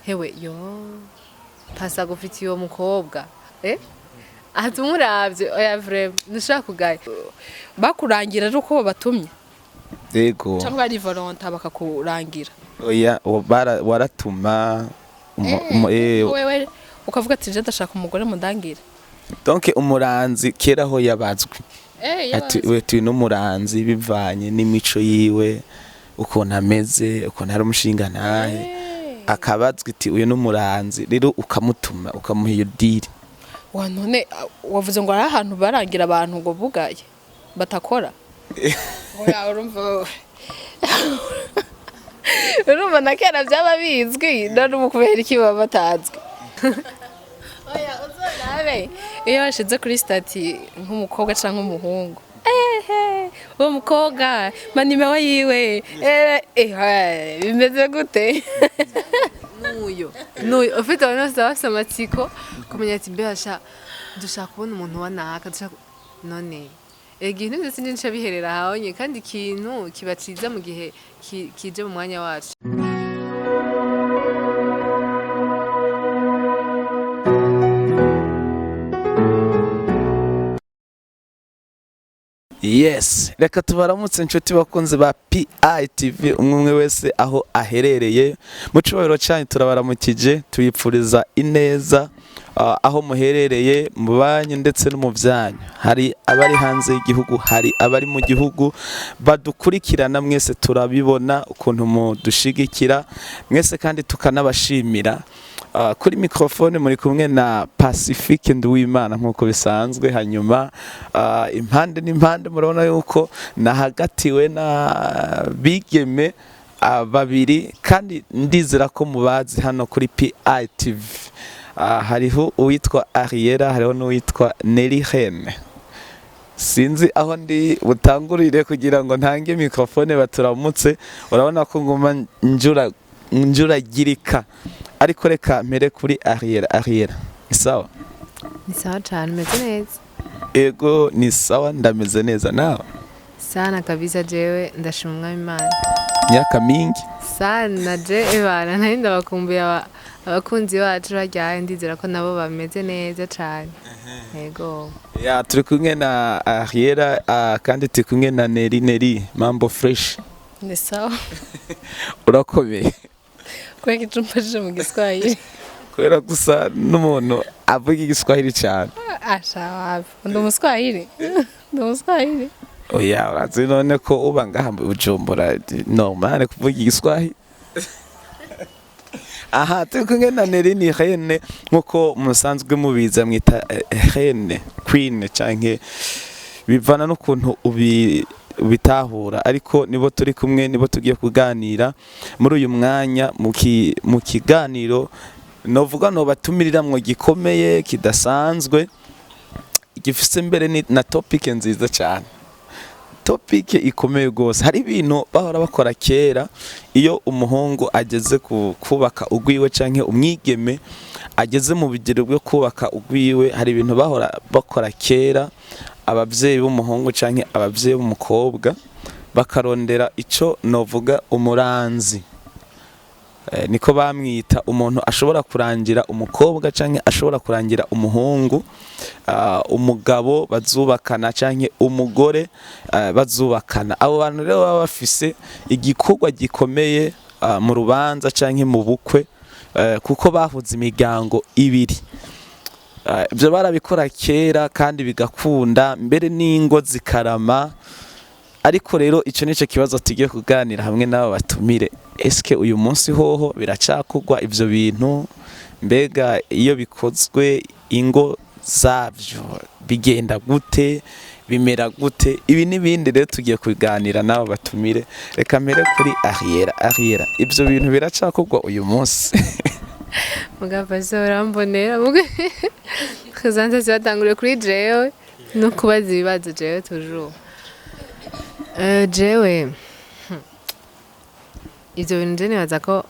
hewe yo pasa gufitiye uwo mukobwa atumuravye oya vrai nushaka kugaya bakurangira ari uko batumye yego cyangwa ari volontaire bakakurangira oya waratuma wewe ukavuga ati je ndashaka umugore mundangira donc umuranzi kera ho yabazwe ati we tu n'umuranzi bivanye n'imico yiwe ukuntu ameze ukuntu ari umushinga ntahe akabazwe iti uyu n'umuranzi rero ukamutuma ukamuha iyo diri wa none wavuze ngo ari ahantu barangira abantu ngo bugaye batakora oya urumva na kera byaba bizwi none ubu kubera iki baba batazwi oya uzonabe iyo washize kuri stati nk'umukobwa canke umuhungu uwo mukobwa manimero yiwe bimeze gute nuyo ufite abantu bose bafise amatsiko kumenya ati mbasha dushaka kubona umuntu wanaka dushaka none ikintu byose n'ince biherera hawonye kandi ikintu kiba ciza mu gihe kije mu mwanya wacu yes reka tubaramutse inshuti bakunze ba PITV umwe wese aho aherereye mu cubahiro cyanyu turabaramukije tuyipfuriza ineza aho muherereye mu banyu ndetse no mu byanyu hari abari hanze y'igihugu hari abari mu gihugu badukurikirana mwese turabibona ukuntu mudushigikira mwese kandi tukanabashimira kuri microphone muri kumwe na Pacifique Nduwimana nkuko bisanzwe hanyuma impande n'impande murabona yuko nahagatiwe na bigeme babiri kandi ndizera ko mubazi hano kuri PITV hariho uwitwa Ariera hariho n'uwitwa Nelihene sinzi aho ndi butangurire kugira ngo ntange microphone baturamutse urabona ko nguma njuragirika ariko reka mpere kuri Ariera ni sawa cyane meze neza ego ni sawa ndameze neza nawe sana kabisa jewe ndashima umwami Imana myaka mingi sana je bana ntarinda bakumbuye abakunzi bacu baryaye ndizera ko nabo bameze neza cyane ego ya turi kumwe na Ariera kandi turi kumwe na Neri mambo fresh ni sawa urakomeye kweka icumpashije mu Giswahili kubera gusa n'umuntu avuga Igiswahili cyane ashawapi ndi umuswahili oya urazi none ko uba ngaha mu Bujumbura normal kuvuga Igiswahili aha turi kumwe na Nelihene nkuko musanzwe mubiza mwita Hene Queen canke bivana n'ukuntu bitahura ariko nibo turi kumwe nibo tugiye kuganira muri uyu mwanya mu kiganiro novuga no batumirira mu gikomeye kidasanzwe gifise mbere na topic nziza cyane topic ikomeye gose hari ibintu bahora bakora kera iyo umuhungu ageze kubaka ugwiwe canke umwigeme ageze mu bigero byo kubaka ugwiwe hari ibintu bahora bakora kera abavyeyi b'umuhungu canke abavyeyi b'umukobwa bakarondera ico novuga umuranzi niko bamwita umuntu ashobora kurangira umukobwa canke ashobora kurangira umuhungu umugabo bazubakana canke umugore bazubakana abo bantu rero baba bafise igikorwa gikomeye mu rubanza canke mu bukwe kuko bahuza imiryango ibiri ibyo barabikora kera kandi bigakunda mbere n'ingo zikarama ariko rero icyo nicyo kibazo tugiye kuganira hamwe n'abo batumire eske uyu munsi hoho biracakugwa ivyo bintu mbega iyo bikozwe ingo zavyo bigenda gute bimera gute ibi n'ibindi rero tugiye kuganira n'abo batumire reka mpere kuri Ariera ivyo bintu biracakugwa uyu munsi mugafasha urambonera kuzanza zibatanguriye kuri jewe no kubaza ibibazo jewe toujours jewe ivyo bintu je nibaza ko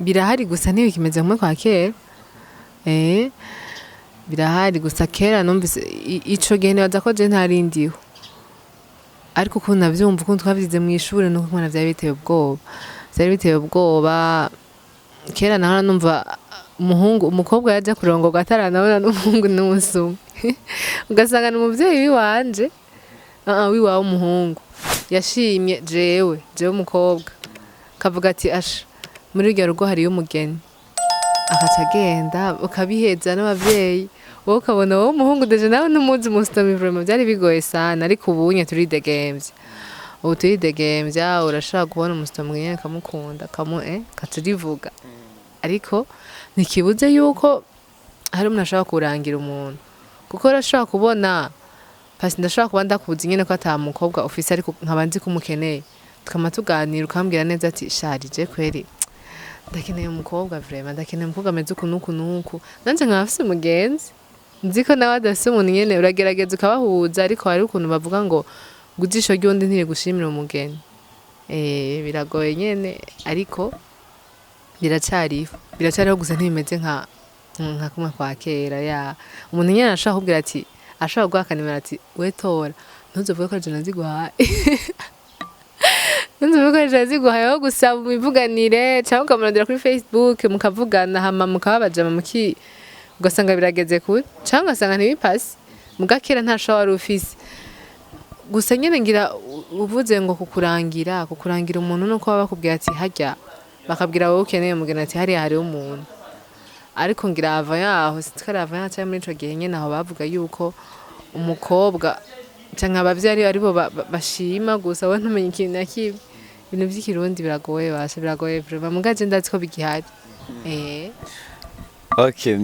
birahari gusa ntibikimeze nko kwa kera birahari gusa kera numvise ico gihe nibaza ko je ntarindiho ariko ukuntu navyumva ukuntu twavyize mu ishuri nuko nkona vyari biteye ubwoba kera nahora numva umukobwa yaje kurongorwa ataranabona n'umuhungu n'umusuma ugasanga ni umuvyeyi wiwanje wiwawe umuhungu yashimye jewe umukobwa kavuga ati asha muri iryo rugo hariyo umugeni akaca agenda ukabiheza n'abavyeyi wowe ukabona wowe umuhungu deje nawe n'umuzi umusitami vraiment byari bigoye sana ariko ubunye turidegemvya ubu turidegemvya urashaka kubona umusitami nyene kamukunda katurivuga ariko ntikibuze yuko hari umuntu ashobora kurangira umuntu kuko urashobora kubona pasi ndashobora kuba ndakubuza nyene ko ata mukobwa ufise ariko nkaba nzi ko umukeneye tukama tuganira ukambwira neza ati sharije kweri ndakeneye umukobwa vraiment ndakeneye umukobwa ameze uku n'uku n'uku nanje nkaba afise umugenzi nzi ko nawe adafise umuntu nyene uragerageza ukabahuza ariko hari ukuntu bavuga ngo ijisho ry'undi ntirigushimira umugeni biragoye nyene ariko biracariho gusa ntibimeze nka kumwe kwa kera ya umuntu nyene arashobora kubwira ati ashobora guha akanimero ati we tora ntuzovuge ko jana ziguhaye ntuzovuge aho gusa mubivuganire cyangwa ukamurondera kuri Facebook mukavugana hama mukababajama ugasanga birageze kure cyangwa ugasanga ntibipasi mugakera ntashobora wari ufise gusa nyene ngira uvuze ngo kukurangira umuntu nuko baba bakubwira ati harya bakabwira wowe ukeneye umugeni ati hariya hariho umuntu ariko ngira ava yaho sikarava yaho cyangwa muri ico gihe nyene aho bavuga yuko umukobwa canke abavyeyi aribo bashima gusa we ntumenye ikintu na kimwe ibintu vy'ikirundi biragoye vraiment mugaje ndazi ko bigihari Okay,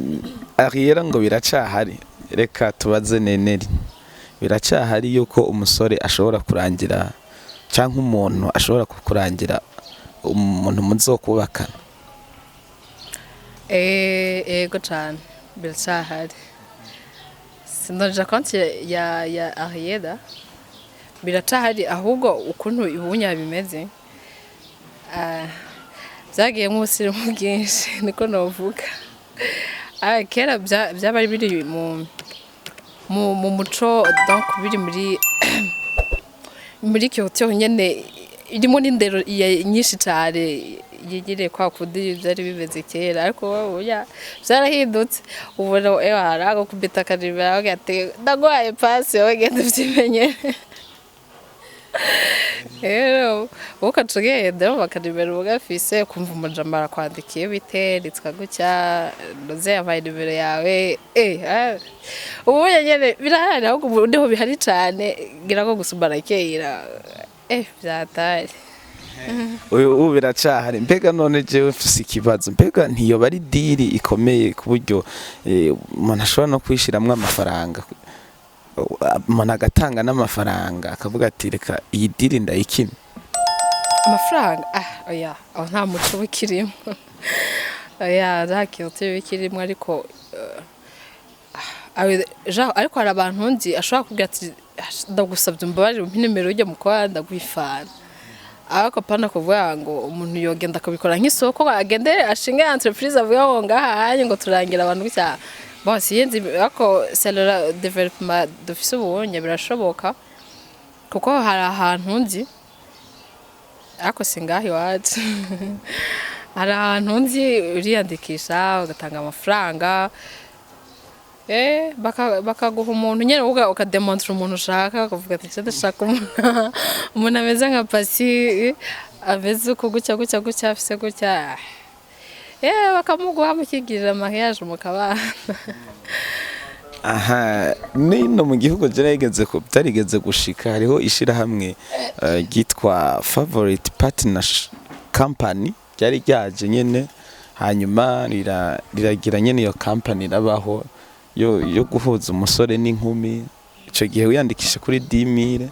Ariera ngo biracahari reka tubaze Neneri biracahari yuko umusore ashobora kurangira canke umuntu ashobora kukurangira umuntu muzokubakana ego cane biracahari sinoja konti ya Ariera biracahari ahubwo ukuntu ibunya bimeze byagiye nk'ubusirimu bwinshi niko novuga kera byaba biri mu muco donc biri muri culture nyene irimo n'indero nyinshi cyane yigire kwa kudi byari bimeze kera ariko oya byarahindutse ubona harago kubita karibera gate ndagwaye pasi ogende vyimenye ukacugenda bakaribera ugafise kumva umujambara kwandikiye biteritswa gutya noze yabaye nimero yawe ubu nyene birahari ahubwo ndiho bihari cyane ngira ko gusubara kera byatari ubu biracahari mbega none jewe mfise ikibazo mbega ntiyo bari diri ikomeye ku buryo umuntu ashobora no kwishiramwo amafaranga umuntu agatanga n'amafaranga akavuga ati reka iyi diri ndayikime amafaranga oya aho nta muco w'ikirimo oya nta kintu w'ikirimo ariko ariko hari abantu nzi ashobora kubwira ati ndagusabye umbabarire umpe nimero ujya mu kwa ndagwifana ariko pana kuvuga ngo umuntu yogenda akabikora nk'isoko agende ashinga entreprise avuga ngo ngaha hanye ngo turangira abantu gutya bon siyenzi ako c'est development dufise ubunye birashoboka kuko hari ahantu nzi ako singahi wacu hari ahantu nzi uriyandikisha ugatanga amafaranga bakaguha umuntu nyene ukademontra umuntu ushaka ukavuga ati cyo ndashaka umuntu ameze nka pasi ameze uko gutya afise gutya bakamuguha mukigirira mariage mukabana aha nino mu gihugu byarigeze gushika hariho ishirahamwe ryitwa favorite partner company ryari ryaje nyene hanyuma riragira nyene iyo company rabaho yo guhuza umusore n'inkumi ico gihe wiyandikisha kuri 10,000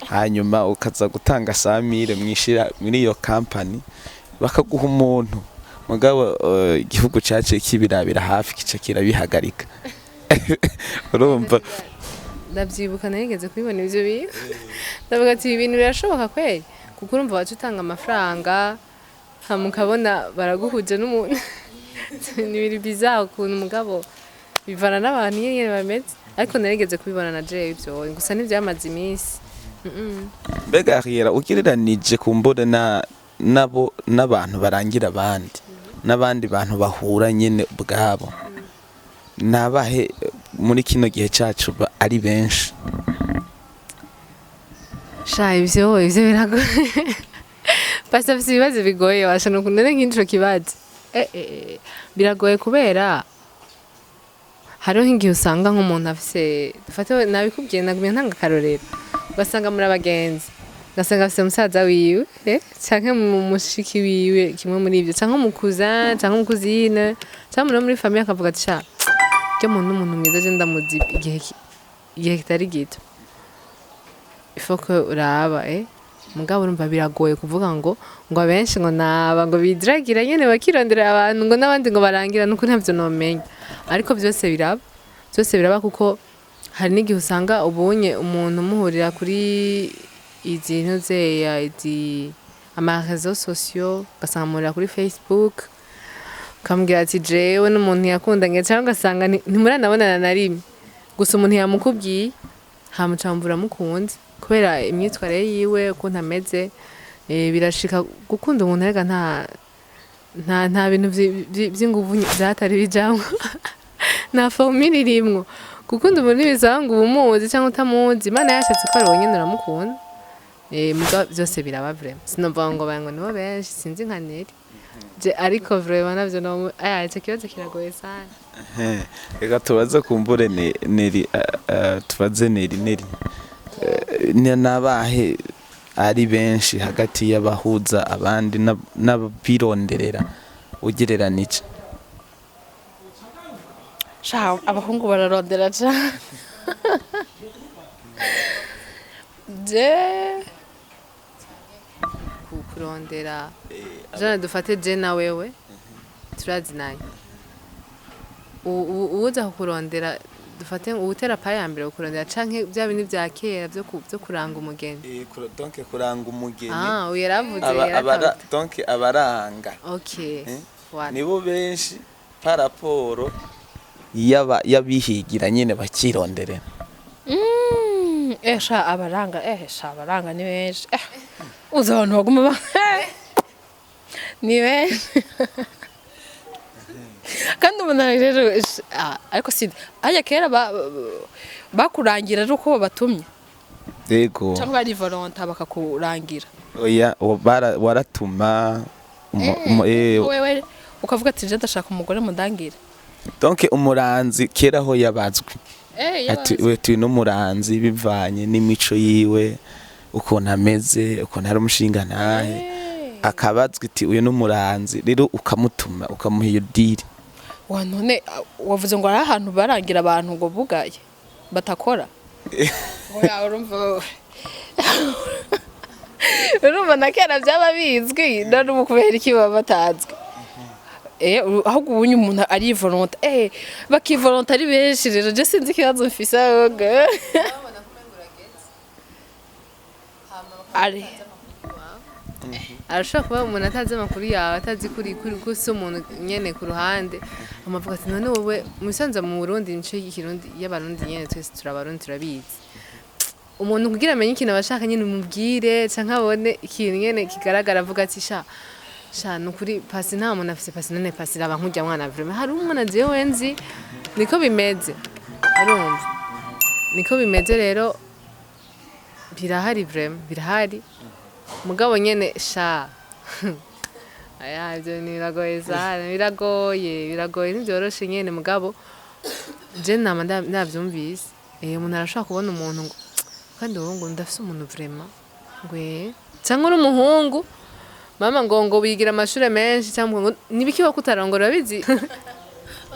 hanyuma ukaza gutanga 100,000 mwishira muri iyo company bakaguha umuntu mugabo igihugu cyace kibirabira hafi kica kirabihagarika urumva ndabyibuka narigeze kubibona ivyo bintu ndavuga ati ibintu birashoboka kweli kuko urumva wacu utanga amafaranga hamukabona baraguhuje n'umuntu nibiri bizarre ukuntu umugabo bivana n'abantu nyene bameze ariko narigeze kubibona na jewe ivyo gusa n'ivyamaze iminsi mbega Ariera ugereranije kumbone nabo n'abantu barangira abandi n'abandi bantu bahura nyene ubwabo nabahe muri kino gihe cacu ari benshi sha ivyo biragoye pasi afite ibibazo bigoye washa no kunene nk'intro kibazo biragoye kubera hariho nk'igihe usanga nk'umuntu afise dufate nabikubwiye nagumye ntanga akarorero ugasanga muri abagenzi ugasanga afise umusaza wiwe canke mu mushiki wiwe kimwe muri ivyo canke umukuza canke umukuzine canke muri famille akavuga ati sha ryo muntu n'umuntu mwiza je ndamuzi igihe kitari gito ifoko uraba mugabo urumva biragoye kuvuga ngo abenshi ngo naba ngo bidiragira nyene bakirondera abantu ngo n'abandi ngo barangira nuko ntavyo nomenya ariko byose biraba kuko hari n'igihe usanga ubunye umuntu muhurira kuri izi ntuzeya ama réseaux sociaux ugasanga muhurira kuri Facebook ukambwira ati jewe n'umuntu yakundanye cyangwa ugasanga ntimuranabonana na rimwe gusa umuntu yamukubwiye hamucambura mukunze kubera imyitwarire yiwe ukuntu ameze birashika gukunda umuntu arega nta bintu by'inguvu byatari bijamwo nta formule irimwo gukunda umuntu ntibisaba ngo ubumuzi cyangwa utamuzi Imana yashatse ko ari wowe nyene uramukunda muga byose biraba vraiment sinovuga ngo bango nibo benshi sinzi nka Neri ariko vraiment navyo no icyo kibazo kiragoye sana reka tubaze kumbure Neri tubaze Neri nabahe ari benshi hagati y'abahuza abandi n'abironderera ugereranije sha abahungu bararondera cyane kurondera jana dufate je na wewe turazinanye uza kukurondera dufate ubutera pa ya mbere ukurondera canke bya bindi vya kera byo kuranga umugeni donc kuranga umugeni yaravuze donc abaranga okay nibo benshi paraporo yabihigira nyene bakironderera sha abaranga ni benshi uza abantu baguma ni benshi kandi umuntu rero ariko si ajya kera bakurangira ari uko batumye yego cyangwa ari volonta bakakurangira oya waratuma wewe ukavuga ati je ndashaka umugore mudangira donc umuranzi kera ho yabazwe ati we tu n'umuranzi bivanye n'imico yiwe ukuntu ameze ukuntu ari umushinga ntahe akabazwa iti uyu n'umuranzi rero ukamutuma ukamuha iyo diri none wavuze ngo ari ahantu barangira abantu ngo bugaye batakora urumva na kera byaba bizwi none ubu kubera iki baba batazwi ahubwo ubunye umuntu ari volonta bakivolonta ari benshi rero je sinzi ikibazo mfise arashobora kuba umuntu atazi amakuru yawe atazi kuri gusa umuntu nyene ku ruhande amavuga ati none wowe musanze mu Burundi nico y'ikirundi y'abarundi nyene twese turabarundi turabizi umuntu kugira amenye ikintu abashaka nyene umubwire canke abone ikintu nyene kigaragara avuga ati sha nukuri pasi nta muntu afise pasi none pasi raba nkujya mwana vraiment hari umuntu jewe nzi niko bimeze urumva niko bimeze rero birahari vraiment birahari mugabo nyene ibyo biragoye sana biragoye ntibyoroshe nyene mugabo je nama ndavyumvise umuntu arashobora kubona umuntu ngo kandi wowe ngo ndafise umuntu vraiment ngwe cyangwa uri umuhungu mama ngo bigira amashuri menshi cyangwa ngo nibiki bakutarongora bizi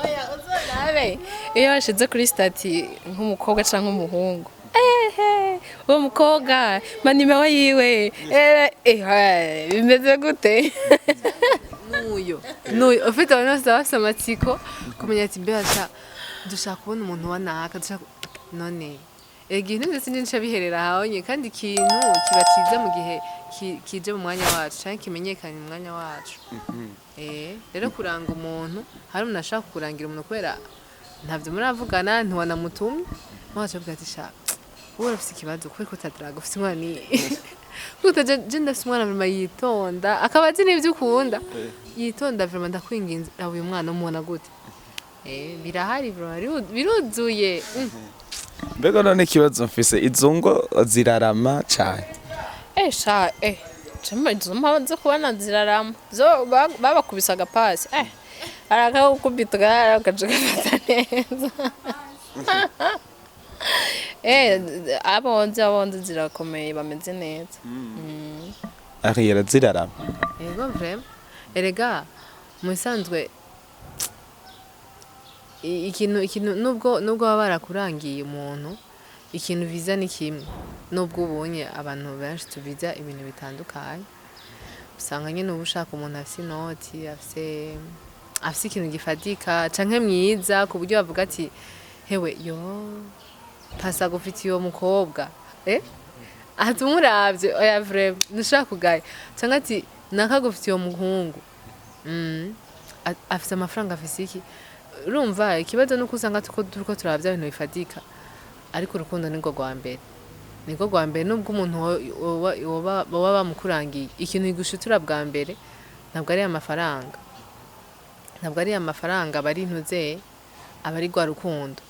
oya uzonabe iyo washize kuri stati nk'umukobwa cyangwa umuhungu uwo mukobwa manimero yiwe bimeze gute nuyo ufite abantu bose bafise amatsiko kumenya ati mbega dushaka kubona umuntu wa naka none ikintu ndetse n'ince biherera hawonye kandi ikintu kiba ciza mu gihe kije mu mwanya wacu cyangwa kimenyekanye mu mwanya wacu rero kuranga umuntu hari umuntu ashaka kurangira umuntu kubera ntavyo muravugana ntiwanamutumye mwaje avuga ati shaka wowe ufite ikibazo kubera ko utadaraga ufite umwana kuko je ndafite umwana mama yitonda akaba azi n'ibyo ukunda yitonda vraiment ndakwinginze uyu mwana umubona gute birahari vraiment biruzuye mbega none ikibazo mfise izo ngo zirarama cyane sha chama izo mpaze kubana zirarama zo babakubisa agapasi arakakubitwa akaje gafata neza abonze zirakomeye bameze neza ariyera zirarama yego vraiment erega musanzwe ikintu nubwo baba barakurangiye umuntu ikintu viza ni kimwe nubwo ubonye abantu benshi tuviza ibintu bitandukanye usanga nyine uba ushaka umuntu afise inoti afise ikintu gifatika canke mwiza ku buryo bavuga ati hewe yo pasa gufitiye uwo mukobwa ati umuravye oya vraiment ntushaka kugaya canke ati nakagufitiye uwo muhungu afise amafaranga afise iki urumva ikibazo nuko usanga turiko turavya ibintu bifatika ariko urukundo nirwo rwa mbere nubwo umuntu woba bamukurangiye ikintu gigushitura bwa mbere ntabwo ari amafaranga aba ari intuze aba ari rwa rukundo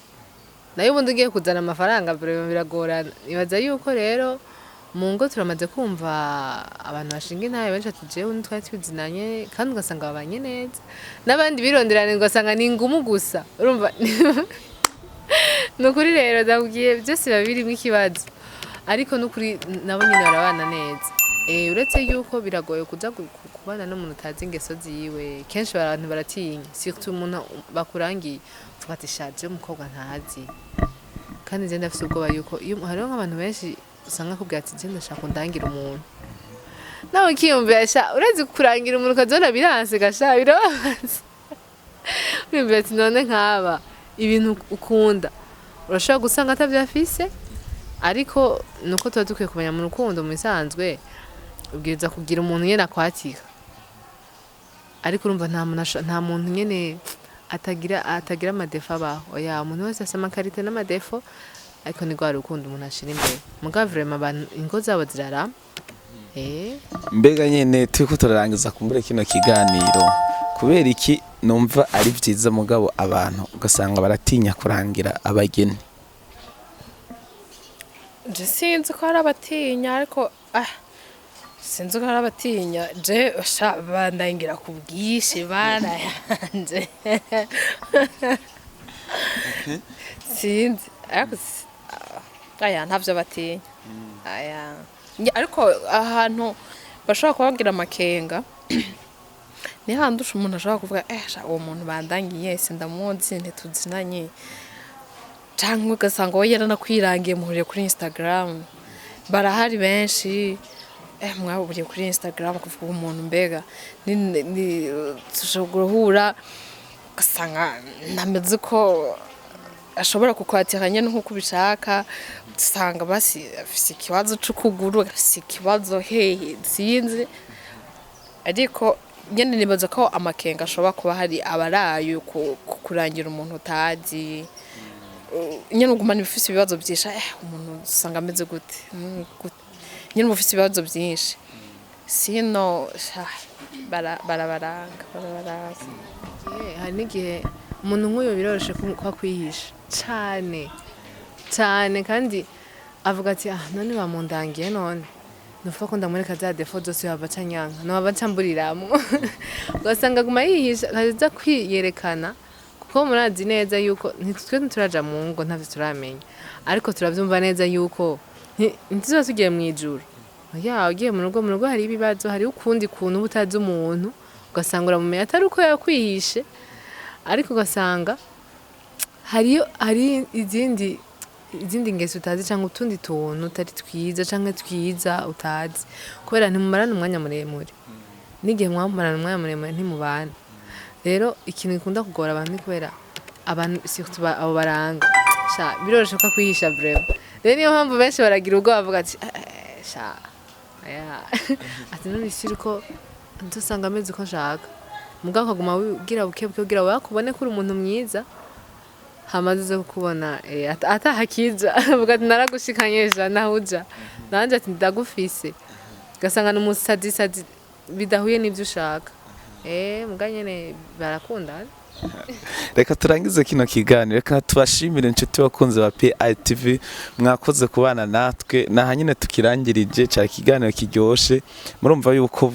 nayo ubundi ugiye kuzana amafaranga biragorana ibaza yuko rero mu ngo turamaze kumva abantu bashinga intaye benshi ati jewe ntitwari tuzinanye kandi ugasanga babanye neza n'abandi bironderane ugasanga ni ingumu gusa urumva nukuri rero ndakubwiye byose biba birimo ikibazo ariko nukuri nabo nyine barabana neza uretse yuko biragoye kuza kubana n'umuntu utazi ingeso ziwe kenshi abantu baratinya surtout umuntu bakurangiye uvuga ati shaje umukobwa ntazi kandi nje ndafise ubwoba yuko hariho nk'abantu benshi usanga akubwira ati nje ndashaka ndangira umuntu nawe ukiyumvira sha urazi kurangira umuntu ukazona biranse gasha birababaza urumva ati none nk'aba ibintu ukunda urashobora gusanga atavyafise ariko nuko tuba dukwiye kumenya mu rukundo mu bisanzwe ubwiriza kugira umuntu nyene akwatika ariko urumva nta muntu nyene atagira amadefo abaho oya umuntu wese afise amakarite n'amadefo ariko ni rwa rukundo umuntu ashira imbere mugabo vraiment abantu ingo zabo zirarama mbega nyene turiko turarangiza kumbure kino kiganiro kubera iki numva ari vyiza mugabo abantu ugasanga baratinya kurangira abageni je sinzi ko ari abatinya ariko sinzi ko ari abatinya je bandangira ku bwinshi barayanje sinzi ntavyo batinya ariko ahantu bashobora kubagira amakenga ni handi umuntu ashobora kuvuga uwo muntu bandangiye sindamuzi ntituzinanye cyangwa ugasanga we yaranakwirangiye muhuriye kuri Instagram barahari benshi mwahuriye kuri Instagram kuvuga umuntu mbega dushobora guhura ugasanga ntameze ko ashobora kukwatiranya nk'uko ubishaka usanga afise ikibazo c'ukuguru afise ikibazo hehe sinzi ariko nyene nibaza ko amakenga ashobora kuba hari abarayo kurangira umuntu utazi nyene ugumana bifise ibibazo byinshi umuntu usanga ameze gute nyene mufise ibibazo byinshi sino barabaranga hari n'igihe umuntu nk'uyo biroroshe kwa kwihisha cyane kandi avuga ati none bamundangiye none nuvuga ko ndamureka za defo zose yaba canyanka no baba camburiramo ugasanga aguma yihisha akaza kwiyerekana kuko murazi neza yuko ntitwe turaja mu ngo ntavyo turamenya ariko turavyumva neza yuko ntizose ugiye mu ijuru ugiye mu rugo hari ibibazo hari ukundi kuntu butazi umuntu ugasanga uramumenya atari uko yakwihishe ariko ugasanga hari izindi ngeso utazi cyangwa utundi tuntu utari twiza cyangwa twiza utazi kubera ntimumarana umwanya muremure n'igihe mwamarana umwanya muremure ntimubana rero ikintu gikunda kugora abantu ni kubera abantu abo baranga biroroshe ko kwihisha vraiment rero niyo mpamvu benshi baragira ubwoba bavuga ati ati none isiri ko ndusanga ameze uko nshaka mugabo akaguma wigira bukebuke kugira wakubone ko uri umuntu mwiza hamaze kukubona atahakiza avuga ati naragushikanyesha nahuja nanje ati ndagufise gasanga n'umusadisadi bidahuye n'ivyo ushaka muga nyene barakundana. Reka turangize kino kiganiro, reka tubashimire inshuti bakunze ba PITV, mwakoze kubana natwe naha nyine tukirangirije cya kiganiro kiryoshe. Murumva yuko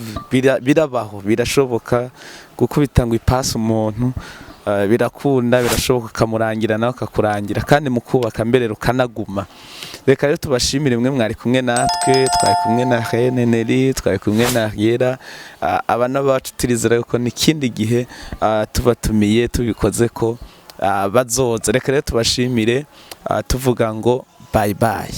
birabaho, birashoboka gukubita ngo ipasi umuntu, birakunda, birashoboka kamurangira nawe kakurangira kandi mukubaka mbere rukanaguma. Reka rero tubashimire mwe mwari kumwe natwe, twari kumwe na Hene Neri, twari kumwe na Yera, abana bacu turizera yuko n'ikindi gihe tubatumiye tubikoze ko bazoza. Reka rero tubashimire tuvuga ngo bye bye.